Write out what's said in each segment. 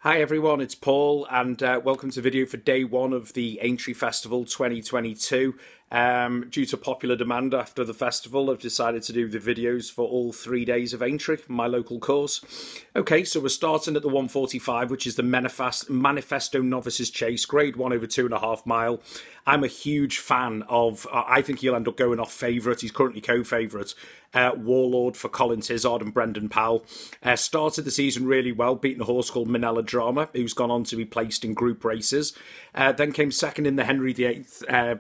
Hi everyone, it's Paul, and welcome to video for day one of the Aintree Festival 2022. Due to popular demand after the festival, I've decided to do the videos for all 3 days of Aintree, my local course. Okay, so we're starting at the 145, which is the Manifesto Novices Chase, grade 1 over 2.5 mile. I'm a huge fan of, I think he'll end up going off favourite, he's currently co-favourite, Warlord for Colin Tizard and Brendan Powell. Started the season really well, beating a horse called Minella Drama, who's gone on to be placed in group races. Then came second in the Henry VIII,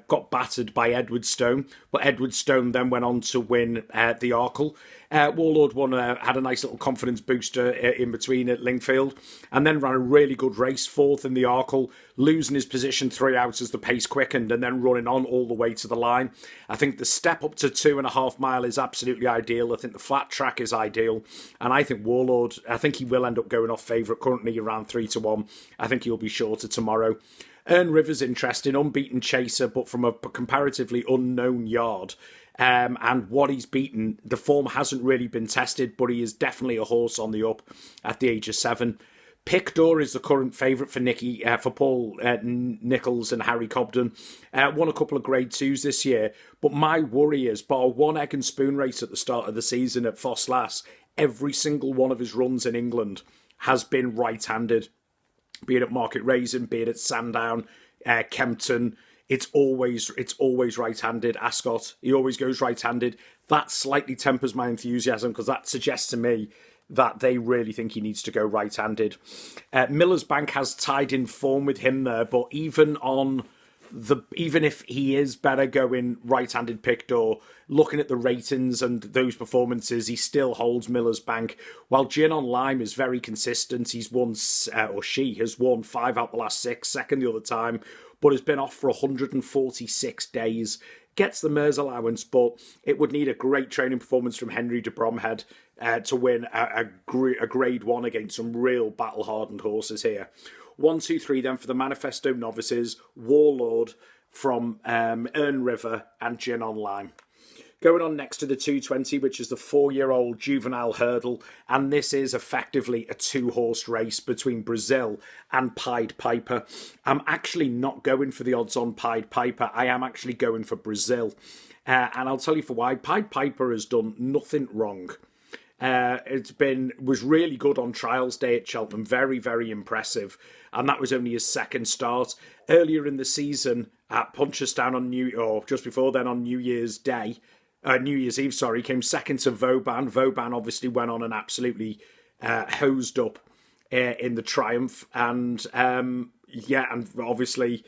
got battered by Edward Stone, but Edward Stone then went on to win the Arkle. Warlord had a nice little confidence booster in between at Lingfield, and then ran a really good race, fourth in the Arkle, losing his position 3 out as the pace quickened, and then running on all the way to the line. I think the step up to 2.5 mile is absolutely ideal. I think the flat track is ideal, and I think Warlord, I think he will end up going off favourite, currently around 3-1. I think he'll be shorter tomorrow. Earn River's interesting, unbeaten chaser, but from a comparatively unknown yard. And what he's beaten, the form hasn't really been tested, but he is definitely a horse on the up at the age of 7. Pictor is the current favourite for Paul Nichols and Harry Cobden. Won a couple of grade 2s this year, but my worry is, bar one egg and spoon race at the start of the season at Foss Lass, every single one of his runs in England has been right-handed. Be it at Market Raisin, be it at Sandown, Kempton, it's always right-handed. Ascot, he always goes right-handed. That slightly tempers my enthusiasm because that suggests to me that they really think he needs to go right-handed. Miller's Bank has tied in form with him there, but even if he is better going right-handed Pictor, looking at the ratings and those performances, he still holds Miller's Bank. While Gin on Lime is very consistent, he's won, or she has won 5 out the last 6, second the other time, but has been off for 146 days. Gets the Mers allowance, but it would need a great training performance from Henry de Bromhead to win a grade 1 against some real battle-hardened horses here. 1, 2, 3 then for the Manifesto Novices, Warlord from Earn River and Gin on Lime. Going on next to the 220, which is the 4-year-old juvenile hurdle, and this is effectively a 2-horse race between Brazil and Pied Piper. I'm actually not going for the odds on Pied Piper. I am actually going for Brazil. And I'll tell you for why. Pied Piper has done nothing wrong. Was really good on trials day at Cheltenham, very, very impressive, and that was only his second start. Earlier in the season at Punchestown just before then on New Year's Eve, came second to Vauban. Vauban obviously went on and absolutely hosed up in the Triumph, and obviously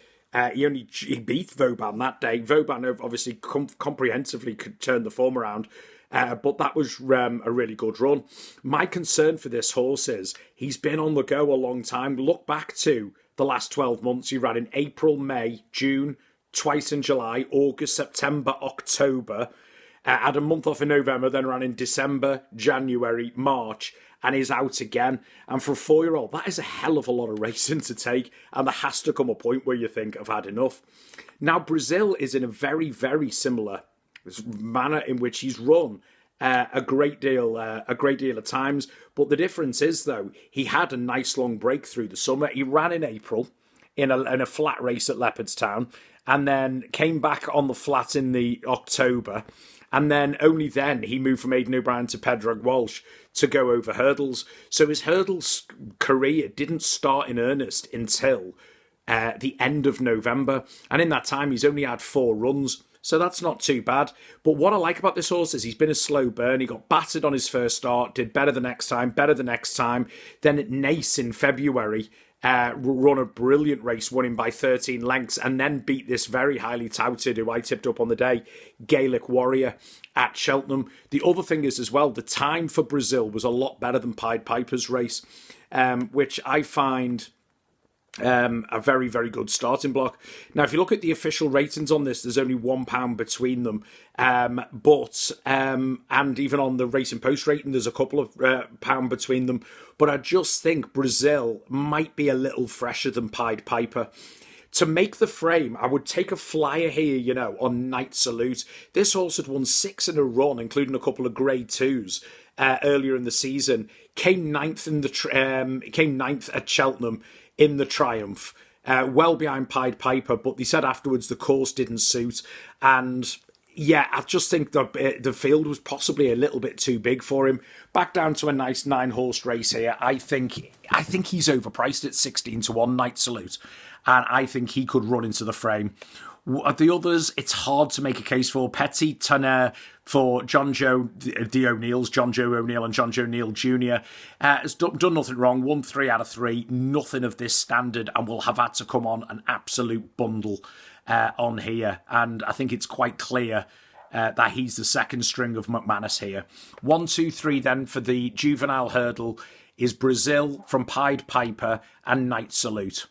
he beat Vauban that day. Vauban obviously comprehensively could turn the form around. But that was a really good run. My concern for this horse is he's been on the go a long time. Look back to the last 12 months. He ran in April, May, June, twice in July, August, September, October. Had a month off in November, then ran in December, January, March, and is out again. And for a 4-year-old, that is a hell of a lot of racing to take. And there has to come a point where you think, I've had enough. Now, Brazil is in a very, very similar manner in which he's run a great deal of times, but the difference is though he had a nice long break through the summer. He ran in April in a flat race at Leopardstown, and then came back on the flat in the October, and then only then he moved from Aidan O'Brien to Pedrag Walsh to go over hurdles. So his hurdles career didn't start in earnest until the end of November, and in that time he's only had 4 runs. So that's not too bad. But what I like about this horse is he's been a slow burn. He got battered on his first start, did better the next time. Then at Nace in February, run a brilliant race, won him by 13 lengths, and then beat this very highly touted, who I tipped up on the day, Gaelic Warrior at Cheltenham. The other thing is as well, the time for Brazil was a lot better than Pied Piper's race, which I find a very, very good starting block. Now, if you look at the official ratings on this, there's only £1 between them. And even on the Racing Post rating, there's a couple of pound between them. But I just think Brazil might be a little fresher than Pied Piper. To make the frame, I would take a flyer here, on Night Salute. This horse had won 6 in a run, including a couple of grade 2s. earlier in the season, came ninth at Cheltenham in the Triumph, well behind Pied Piper. But they said afterwards the course didn't suit, and yeah, I just think the field was possibly a little bit too big for him. Back down to a nice 9-horse race here. I think he's overpriced at 16-1. Night Salute, and I think he could run into the frame. The others, it's hard to make a case for. Petit Tonnerre for John Joe O'Neills, John Joe O'Neill and John Joe O'Neill Jr. Has done nothing wrong, won 3 out of 3, nothing of this standard, and will have had to come on an absolute bundle on here. And I think it's quite clear that he's the second string of McManus here. 1, 2, 3 then for the juvenile hurdle is Brazil from Pied Piper and Night Salute.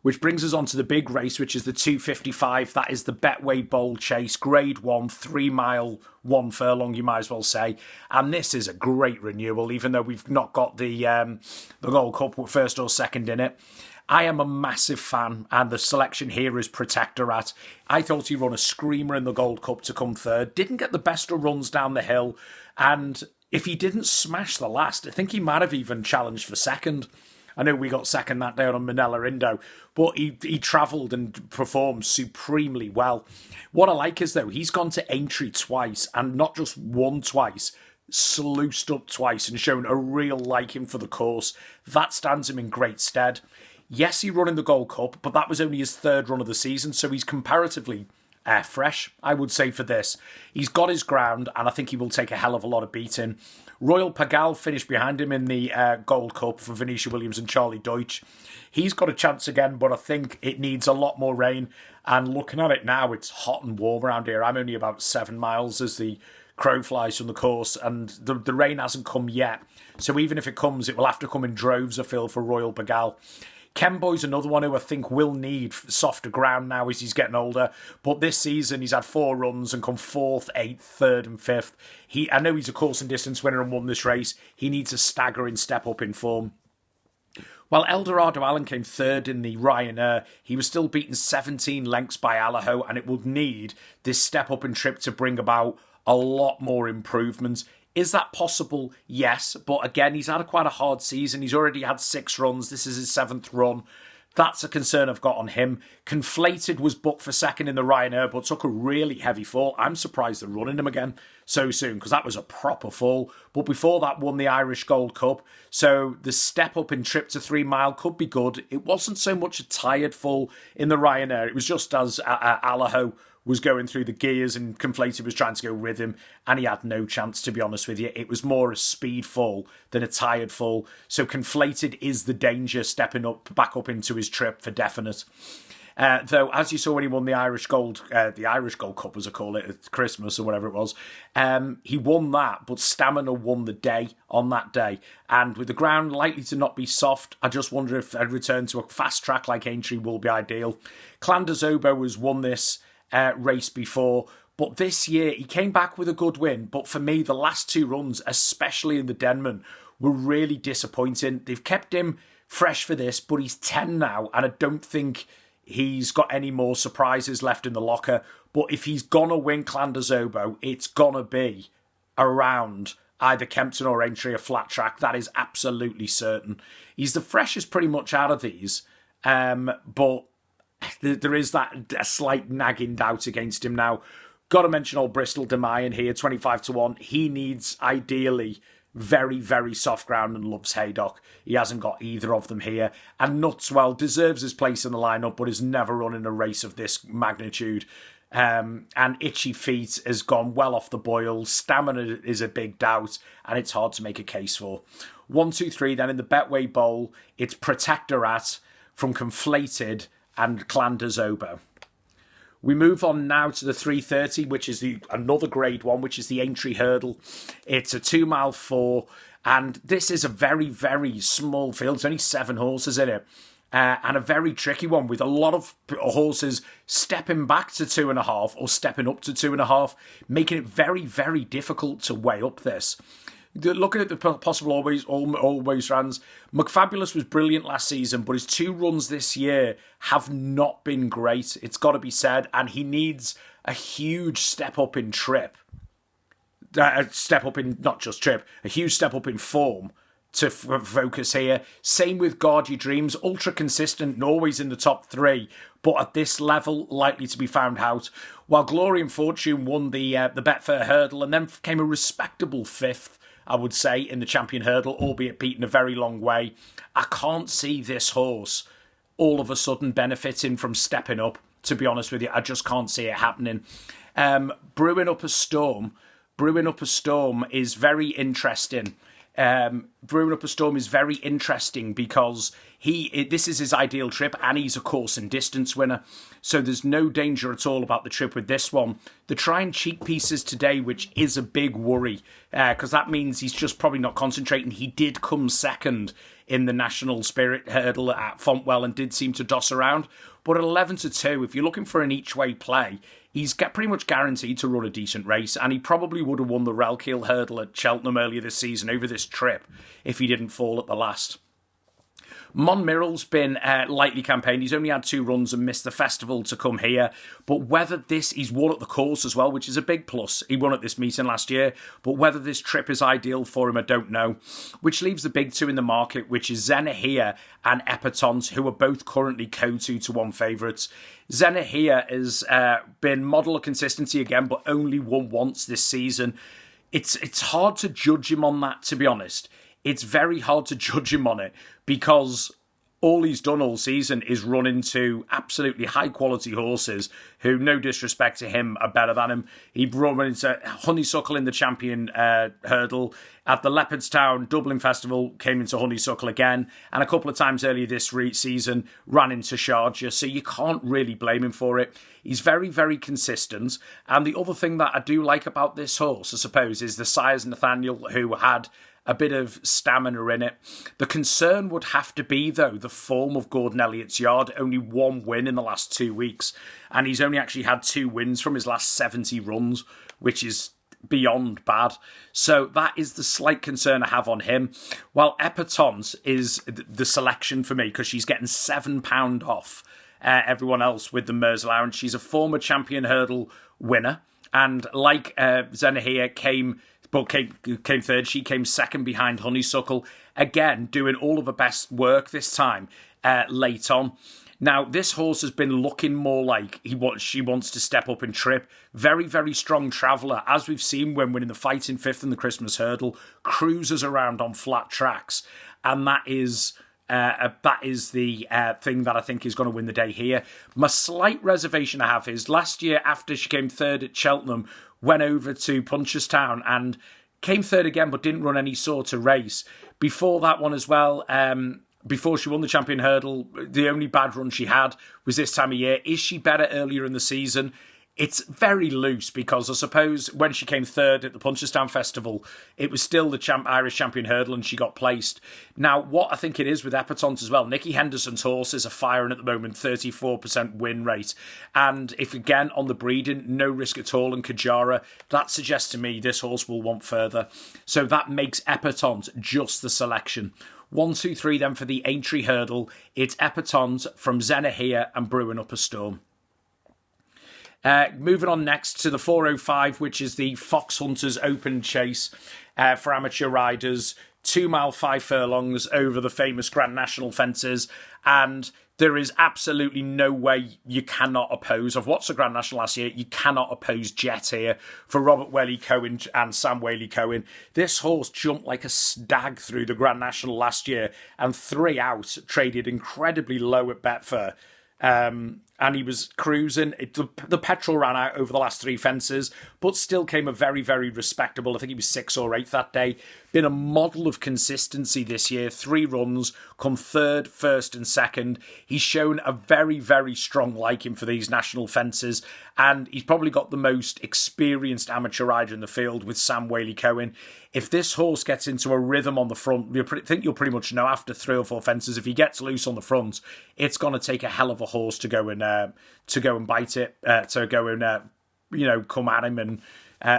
Which brings us on to the big race, which is the 255. That is the Betway Bowl Chase, Grade 1, 3 mile, 1 furlong, you might as well say. And this is a great renewal, even though we've not got the Gold Cup first or second in it. I am a massive fan, and the selection here is Protectorat. I thought he'd run a screamer in the Gold Cup to come third. Didn't get the best of runs down the hill, and if he didn't smash the last, I think he might have even challenged for second. I know we got second that day on Manila Indo, but he travelled and performed supremely well. What I like is, though, he's gone to Aintree twice, and not just won twice, sluiced up twice and shown a real liking for the course. That stands him in great stead. Yes, he run in the Gold Cup, but that was only his third run of the season, so he's comparatively fresh, I would say, for this. He's got his ground, and I think he will take a hell of a lot of beating. Royal Pagal finished behind him in the Gold Cup for Venetia Williams and Charlie Deutsch. He's got a chance again, but I think it needs a lot more rain. And looking at it now, it's hot and warm around here. I'm only about 7 miles as the crow flies from the course, and the rain hasn't come yet. So even if it comes, it will have to come in droves, I feel, for Royal Pagal. Kemboy's another one who I think will need softer ground now as he's getting older. But this season, he's had 4 runs and come 4th, 8th, 3rd and 5th. I know he's a course and distance winner and won this race. He needs a staggering step up in form. While Eldorado Allen came 3rd in the Ryanair, he was still beaten 17 lengths by Allaho, and it would need this step up in trip to bring about a lot more improvements. Is that possible? Yes. But again, he's had quite a hard season. He's already had 6 runs. This is his 7th run. That's a concern I've got on him. Conflated was booked for second in the Ryanair, but took a really heavy fall. I'm surprised they're running him again so soon, because that was a proper fall. But before that, won the Irish Gold Cup. So the step up in trip to 3 mile could be good. It wasn't so much a tired fall in the Ryanair. It was just as Allaho was going through the gears and Conflated was trying to go with him, and he had no chance, to be honest with you. It was more a speed fall than a tired fall. So Conflated is the danger stepping back up into his trip for definite. Though, as you saw when he won the Irish Gold Cup, as I call it, at Christmas or whatever it was, he won that, but Stamina won the day on that day. And with the ground likely to not be soft, I just wonder if a return to a fast track like Aintree will be ideal. Clandazobo has won this race before, but this year he came back with a good win. But for me, the last 2 runs, especially in the Denman, were really disappointing. They've kept him fresh for this, but he's 10 now, and I don't think he's got any more surprises left in the locker. But if he's gonna win Clandazobo, it's gonna be around either Kempton or Aintree, a flat track. That is absolutely certain. He's the freshest pretty much out of these, but there is a slight nagging doubt against him now. Got to mention old Bristol de Mayan here, 25-1. He needs, ideally, very, very soft ground and loves Haydock. He hasn't got either of them here. And Nutswell deserves his place in the lineup, but has never run in a race of this magnitude. And Itchy Feet has gone well off the boil. Stamina is a big doubt, and it's hard to make a case for. 1, 2, 3, then in the Betway Bowl, it's Protectorat from Conflated and Clandazobo. We move on now to the 330, which is another grade 1, which is the Aintree Hurdle. It's a 2 mile 4, and this is a very, very small field. There's only 7 horses in it, and a very tricky one with a lot of horses stepping back to 2.5 or stepping up to 2.5, making it very, very difficult to weigh up this. Looking at the possible always runs, McFabulous was brilliant last season, but his 2 runs this year have not been great. It's got to be said, and he needs a huge step up in trip step up in, not just trip, a huge step up in form to focus here. Same with Guard Your Dreams, ultra consistent and always in the top 3, but at this level, likely to be found out. While Glory and Fortune won the Betfair Hurdle and then came a respectable 5th, I would say, in the Champion Hurdle, albeit beaten a very long way. I can't see this horse all of a sudden benefiting from stepping up, to be honest with you. I just can't see it happening. Brewing Up a Storm is very interesting. Brewing Up a Storm is very interesting because this is his ideal trip and he's a course and distance winner. So there's no danger at all about the trip with this one. The try and cheek pieces today, which is a big worry, because that means he's just probably not concentrating. He did come second in the National Spirit Hurdle at Fontwell and did seem to doss around. But at 11-2, if you're looking for an each-way play, he's pretty much guaranteed to run a decent race, and he probably would have won the Relkeel Hurdle at Cheltenham earlier this season over this trip if he didn't fall at the last. Monmirral's been lightly campaigned. He's only had 2 runs and missed the festival to come here. But whether he's won at the course as well, which is a big plus. He won at this meeting last year. But whether this trip is ideal for him, I don't know. Which leaves the big 2 in the market, which is Zenahia and Epatante, who are both currently co-2-1 favourites. Zenahia has been model of consistency again, but only won once this season. It's hard to judge him on that, to be honest. It's very hard to judge him on it because all he's done all season is run into absolutely high-quality horses who, no disrespect to him, are better than him. He run into Honeysuckle in the Champion Hurdle. At the Leopardstown Dublin Festival, came into Honeysuckle again. And a couple of times earlier this season, ran into Sharjah. So you can't really blame him for it. He's very, very consistent. And the other thing that I do like about this horse, I suppose, is the sire's Nathaniel, who had a bit of stamina in it. The concern would have to be, though, the form of Gordon Elliott's Yard. Only 1 win in the last 2 weeks. And he's only actually had 2 wins from his last 70 runs, which is beyond bad. So that is the slight concern I have on him. While Epatante is the selection for me because she's getting £7 off everyone else with the Mers allowance. She's a former Champion Hurdle winner. And like Zenahia came 3rd. She came 2nd behind Honeysuckle. Again, doing all of her best work this time late on. Now, this horse has been looking more like she wants to step up and trip. Very, very strong traveller, as we've seen when winning the Fighting Fifth in the Christmas Hurdle. Cruises around on flat tracks. And that is the thing that I think is going to win the day here. My slight reservation I have is last year, after she came 3rd at Cheltenham, went over to Punchestown and came 3rd again, but didn't run any sort of race. Before that one as well, before she won the Champion Hurdle, the only bad run she had was this time of year. Is she better earlier in the season? It's very loose because I suppose when she came 3rd at the Punchestown Festival, it was still the Irish Champion Hurdle and she got placed. Now, what I think it is with Epatante as well, Nicky Henderson's horses are firing at the moment, 34% win rate. And if, again, on the breeding, no risk at all and Kajara, that suggests to me this horse will want further. So that makes Epatante just the selection. 1, 2, 3 then for the Aintree Hurdle. It's Epatante from Zenahia and Brewing Up a Storm. Moving on next to the 405, which is the Fox Hunters Open Chase for amateur riders. 2 mile, 5 furlongs over the famous Grand National fences. And there is absolutely no way you cannot oppose. I've watched the Grand National last year. You cannot oppose Jet here for Robert Whaley-Cohen and Sam Whaley-Cohen. This horse jumped like a stag through the Grand National last year and 3 out, traded incredibly low at Betfair. And he was cruising. The petrol ran out over the last 3 fences, but still came a very, very respectable. I think he was 6 or 8 that day. Been a model of consistency this year. 3 runs, come 3rd, 1st and 2nd. He's shown a very, very strong liking for these national fences, and he's probably got the most experienced amateur rider in the field with Sam Whaley-Cohen. If this horse gets into a rhythm on the front, I think you'll pretty much know after 3 or 4 fences, if he gets loose on the front, it's going to take a hell of a horse to go and bite it, to go and come at him and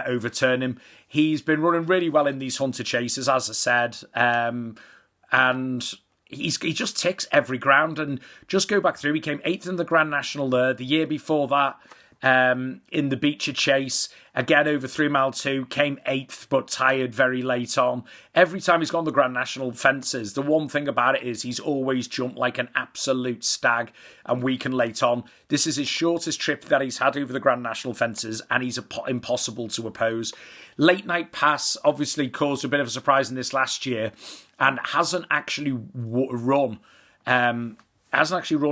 overturn him. He's been running really well in these hunter chases, as I said, and he just ticks every ground. And just go back through, he came 8th in the Grand National there. The year before that, in the Beecher Chase. Again, over 3 mile 2, came 8th, but tired very late on. Every time he's gone the Grand National fences, the one thing about it is he's always jumped like an absolute stag and weak and late on. This is his shortest trip that he's had over the Grand National fences, and he's impossible to oppose. Late Night Pass obviously caused a bit of a surprise in this last year, and hasn't actually run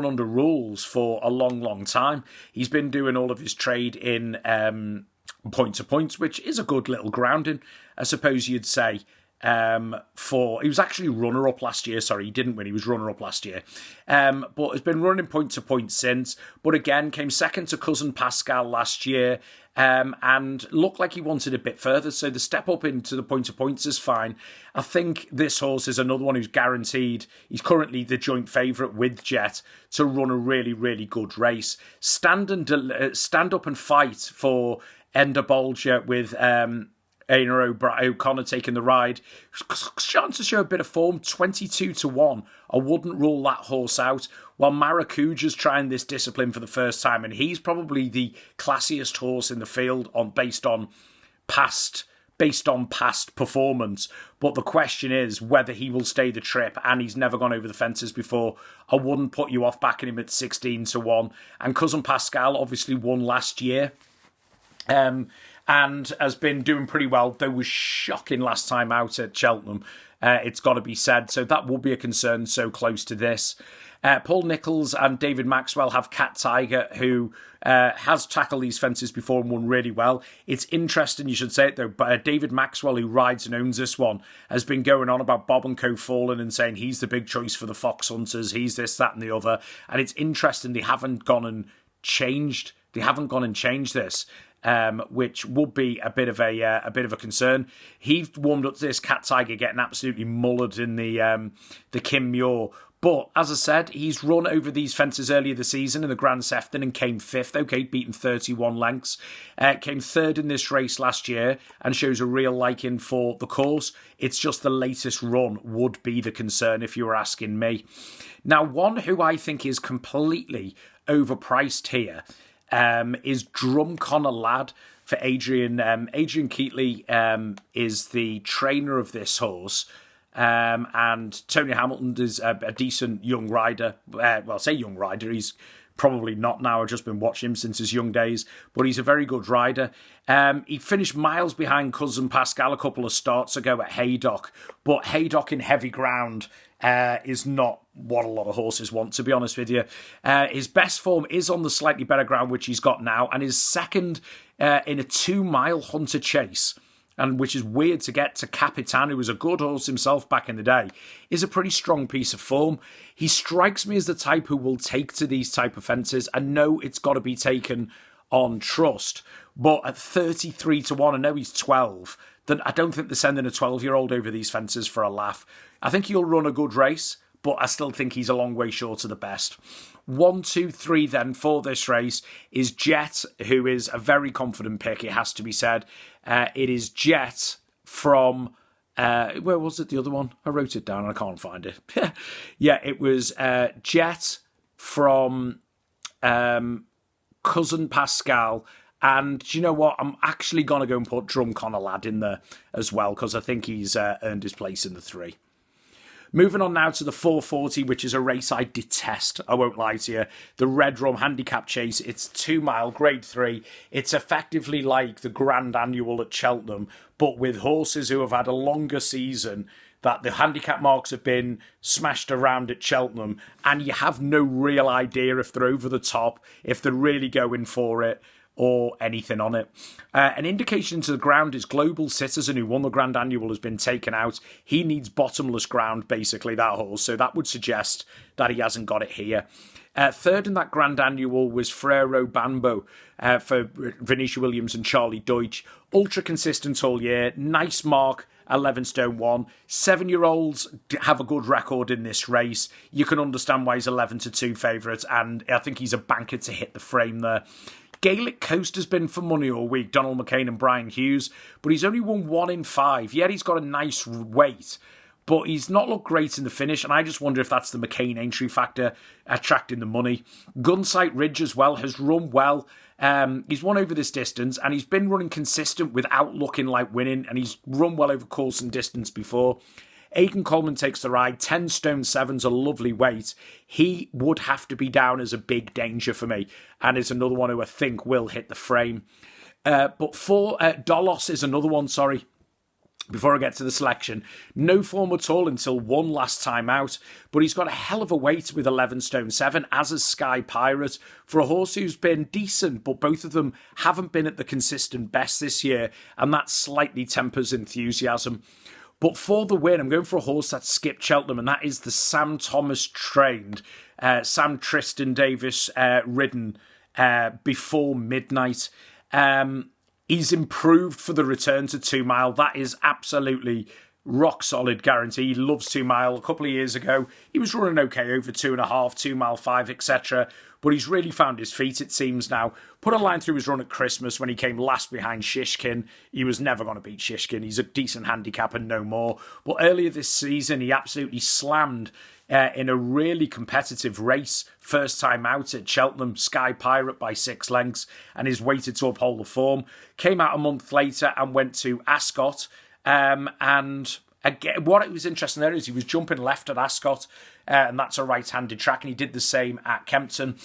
under rules for a long time. He's been doing all of his trade in point to points, which is a good little grounding, I suppose you'd say. He was actually runner-up last year. Sorry, he didn't win. He was runner-up last year. But has been running point to point since. But again, came second to Cousin Pascal last year. And looked like he wanted a bit further. So the step up into the point to points is fine. I think this horse is another one who's guaranteed. He's currently the joint favourite with Jet to run a really, really good race. Stand up and fight for Ender Bolger with Aina O'Connor taking the ride. Starting to show a bit of form, 22-1. I wouldn't rule that horse out. While Maracuja's trying this discipline for the first time, and he's probably the classiest horse in the field based on past performance. But the question is whether he will stay the trip, and he's never gone over the fences before. I wouldn't put you off backing him at 16-1. And Cousin Pascal obviously won last year. And has been doing pretty well, though was shocking last time out at Cheltenham. It's got to be said. So that will be a concern so close to this. Paul Nicholls and David Maxwell have Cat Tiger, who has tackled these fences before and won really well. It's interesting, you should say it though, but David Maxwell, who rides and owns this one, has been going on about Bob and Co falling and saying he's the big choice for the Fox Hunters, he's this, that and the other. And it's interesting they haven't gone and changed this. Which would be a bit of a concern. He warmed up to this Cat Tiger getting absolutely mullered in the Kim Muir. But as I said, he's run over these fences earlier this season in the Grand Sefton and came 5th. Okay, beaten 31 lengths. Came 3rd in this race last year and shows a real liking for the course. It's just the latest run would be the concern if you were asking me. Now, one who I think is completely overpriced here is Drumconnor Lad for Adrian. Adrian Keatley is the trainer of this horse. And Tony Hamilton is a decent young rider. Well, I say young rider. He's probably not now. I've just been watching him since his young days. But he's a very good rider. He finished miles behind Cousin Pascal a couple of starts ago at Haydock. But Haydock in heavy ground is not what a lot of horses want, to be honest with you. His best form is on the slightly better ground, which he's got now, and his second in a 2 mile Hunter Chase, and which is weird to get to Capitan, who was a good horse himself back in the day, is a pretty strong piece of form. He strikes me as the type who will take to these type of fences and know it's got to be taken on trust. But at 33-1, I know he's 12, then I don't think they're sending a 12-year-old over these fences for a laugh. I think he'll run a good race, but I still think he's a long way short of the best. 1, 2, 3 then for this race is Jet, who is a very confident pick, it has to be said. It is Jet from... where was it, the other one? I wrote it down and I can't find it. Yeah, it was Jet from Cousin Pascal. And do you know what? I'm actually going to go and put Drumconnor Lad in there as well, because I think he's earned his place in the 3. Moving on now to the 440, which is a race I detest, I won't lie to you. The Red Rum Handicap Chase, it's 2 mile, grade 3. It's effectively like the Grand Annual at Cheltenham, but with horses who have had a longer season, that the handicap marks have been smashed around at Cheltenham, and you have no real idea if they're over the top, if they're really going for it, or anything on it. An indication to the ground is Global Citizen, who won the Grand Annual, has been taken out. He needs bottomless ground, basically, that horse. So that would suggest that he hasn't got it here. 3rd in that Grand Annual was Frero Bambo for Venetia Williams and Charlie Deutsch. Ultra consistent all year. Nice mark. 11 stone 1. 7-year-olds have a good record in this race. You can understand why he's 11-2 favourite, and I think he's a banker to hit the frame there. Gaelic Coast has been for money all week, Donald McCain and Brian Hughes, but he's only won 1 in 5. Yeah, he's got a nice weight, but he's not looked great in the finish, and I just wonder if that's the McCain Aintree factor attracting the money. Gunsight Ridge as well has run well. He's won over this distance, and he's been running consistent without looking like winning, and he's run well over course and distance before. Aidan Coleman takes the ride. 10 stone 7's a lovely weight. He would have to be down as a big danger for me, and is another one who I think will hit the frame. But Dolos is another one, sorry. Before I get to the selection, no form at all until one last time out, but he's got a hell of a weight with 11 stone 7, as is Sky Pirate, for a horse who's been decent, but both of them haven't been at the consistent best this year, and that slightly tempers enthusiasm. But for the win, I'm going for a horse that skipped Cheltenham, and that is the Sam Thomas trained, Sam Tristan Davis ridden before midnight. He's improved for the return to 2 Mile. That is absolutely rock solid guarantee. He loves 2 Mile. A couple of years ago, he was running okay over 2.5, 2 Mile 5, etc. But he's really found his feet, it seems now. Put a line through his run at Christmas when he came last behind Shishkin. He was never going to beat Shishkin. He's a decent handicap and no more. But earlier this season, he absolutely slammed in a really competitive race, first time out at Cheltenham, Sky Pirate by 6 lengths, and is weighted to uphold the form. Came out a month later and went to Ascot, and again, what was interesting there is he was jumping left at Ascot, and that's a right-handed track, and he did the same at Kempton.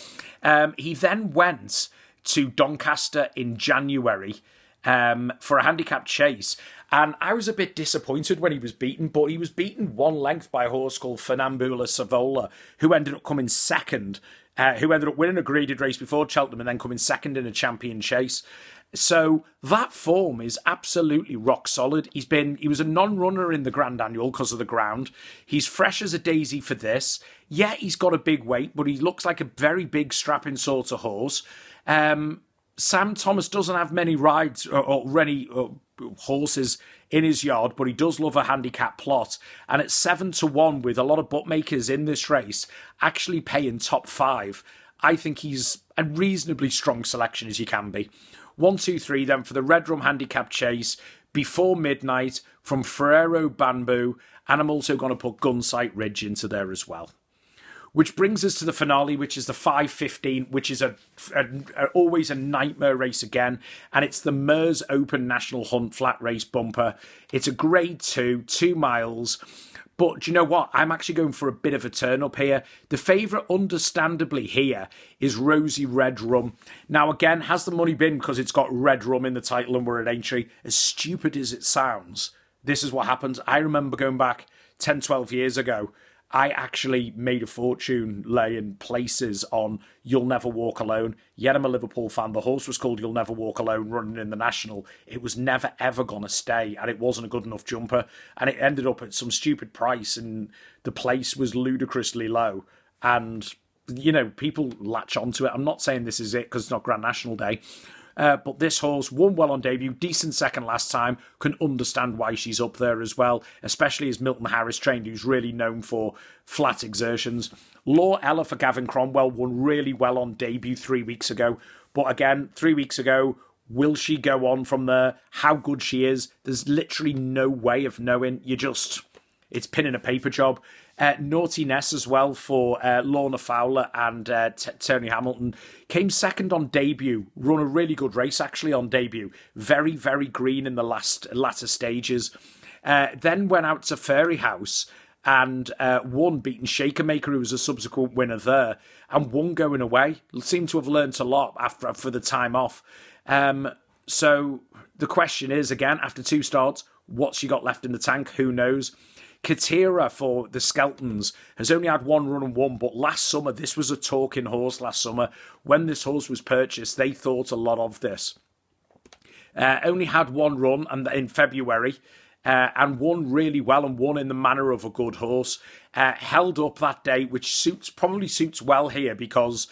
He then went to Doncaster in January for a handicap chase, and I was a bit disappointed when he was beaten, but he was beaten 1 length by a horse called Fernambula Savola, who ended up coming second, who ended up winning a graded race before Cheltenham and then coming second in a champion chase. So that form is absolutely rock solid. He was a non-runner in the Grand Annual because of the ground. He's fresh as a daisy for this. Yeah, he's got a big weight, but he looks like a very big strapping sort of horse. Sam Thomas doesn't have many rides or any horses in his yard, but he does love a handicap plot. And at 7-1, with a lot of bookmakers in this race actually paying top 5, I think he's a reasonably strong selection as you can be. 1, 2, 3 then for the Red Rum handicap chase before midnight from Ferrero Bamboo, and I'm also going to put Gunsight Ridge into there as well. Which brings us to the finale, which is the 5:15, which is always a nightmare race again. And it's the Mears Open National Hunt flat race bumper. It's a grade 2, 2 miles. But do you know what? I'm actually going for a bit of a turn up here. The favourite, understandably, here is Rosy Red Rum. Now, again, has the money been because it's got Red Rum in the title and we're at Aintree? As stupid as it sounds, this is what happens. I remember going back 10, 12 years ago, I actually made a fortune laying places on You'll Never Walk Alone. Yet I'm a Liverpool fan. The horse was called You'll Never Walk Alone, running in the National. It was never, ever going to stay, and it wasn't a good enough jumper. And it ended up at some stupid price, and the place was ludicrously low. And, you know, people latch onto it. I'm not saying this is it because it's not Grand National Day. But this horse won well on debut, decent second last time, can understand why she's up there as well, especially as Milton Harris trained, who's really known for flat exertions. Law Ella for Gavin Cromwell won really well on debut 3 weeks ago. But again, 3 weeks ago, will she go on from there? How good she is? There's literally no way of knowing. It's pin in a paper job. Naughty Ness as well for Lorna Fowler and Tony Hamilton. Came second on debut. Run a really good race actually on debut. Very, very green in the latter stages. Then went out to Fairy House and won, beating Shaker Maker, who was a subsequent winner there, and won going away. Seemed to have learnt a lot for the time off. So the question is, again, after 2 starts, what's she got left in the tank? Who knows? Katira for the Skeltons has only had 1 run and 1, but last summer, this was a talking horse last summer. When this horse was purchased, they thought a lot of this. Only had 1 run in February and won really well, and won in the manner of a good horse. Held up that day, which probably suits well here because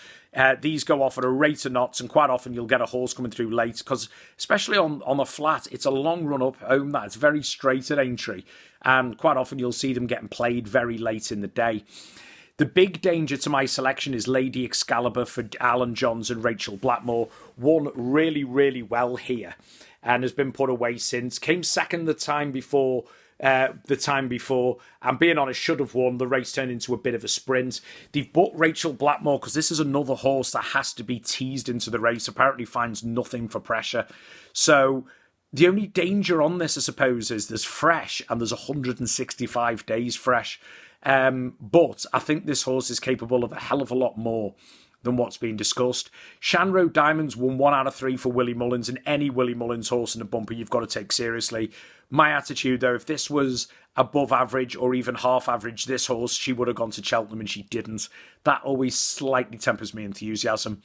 these go off at a rate of knots, and quite often you'll get a horse coming through late because, especially on a flat, it's a long run up home. That it's very straight at Aintree, and quite often you'll see them getting played very late in the day. The big danger to my selection is Lady Excalibur for Alan Johns and Rachel Blackmore. Won really, really well here and has been put away since. Came second the time before the time before. And being honest, should have won. The race turned into a bit of a sprint. They've booked Rachel Blackmore because this is another horse that has to be teased into the race. Apparently finds nothing for pressure. So the only danger on this, I suppose, is there's fresh and there's 165 days fresh. But I think this horse is capable of a hell of a lot more than what's been discussed. Shanroe Diamonds won 1 out of 3 for Willie Mullins, and any Willie Mullins horse in a bumper you've got to take seriously. My attitude, though, if this was above average or even half average, this horse, she would have gone to Cheltenham and she didn't. That always slightly tempers my enthusiasm.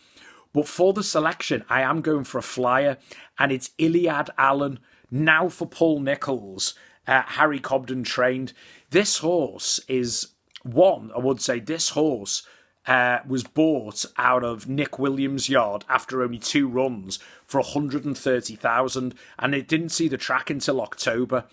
But for the selection, I am going for a flyer, and it's Iliad Allen, now for Paul Nicholls, Harry Cobden trained. This horse is one, I would say, this horse was bought out of Nick Williams' yard after only 2 runs for 130,000, and it didn't see the track until October.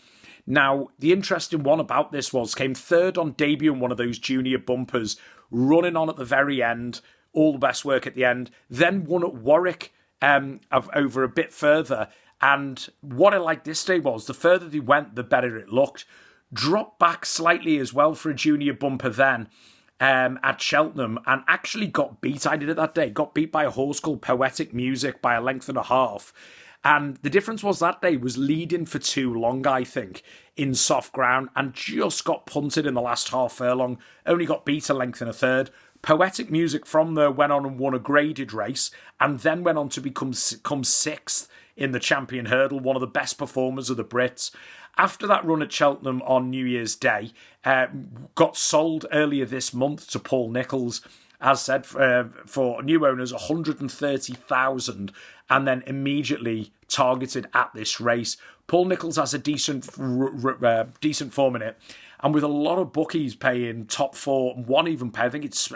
Now, the interesting one about this was came third on debut in one of those junior bumpers, running on at the very end, all the best work at the end, then won at Warwick over a bit further. And what I liked this day was the further they went, the better it looked. Dropped back slightly as well for a junior bumper then at Cheltenham, and actually got beat. I did it that day. Got beat by a horse called Poetic Music by a length and a half. And the difference was that day was leading for too long, I think, in soft ground, and just got punted in the last half furlong. Only got beat a length and a third. Poetic Music from there went on and won a graded race, and then went on to come 6th in the Champion Hurdle, one of the best performers of the Brits. After that run at Cheltenham on New Year's Day, got sold earlier this month to Paul Nicholls, as said, for new owners, 130,000, and then immediately targeted at this race. Paul Nicholls has a decent form in it, and with a lot of bookies paying top 4, one even pay, I think it's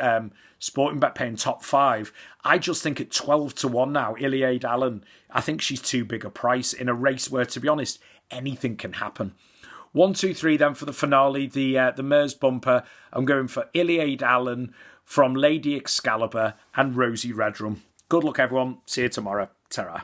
Sporting Bet paying top 5. I just think at 12-1 now, Iliad Allen, I think she's too big a price in a race where, to be honest, anything can happen. 1, 2, 3 then for the finale, the Mears bumper. I'm going for Iliad Allen from Lady Excalibur and Rosie Redrum. Good luck, everyone. See you tomorrow. Ta-ra.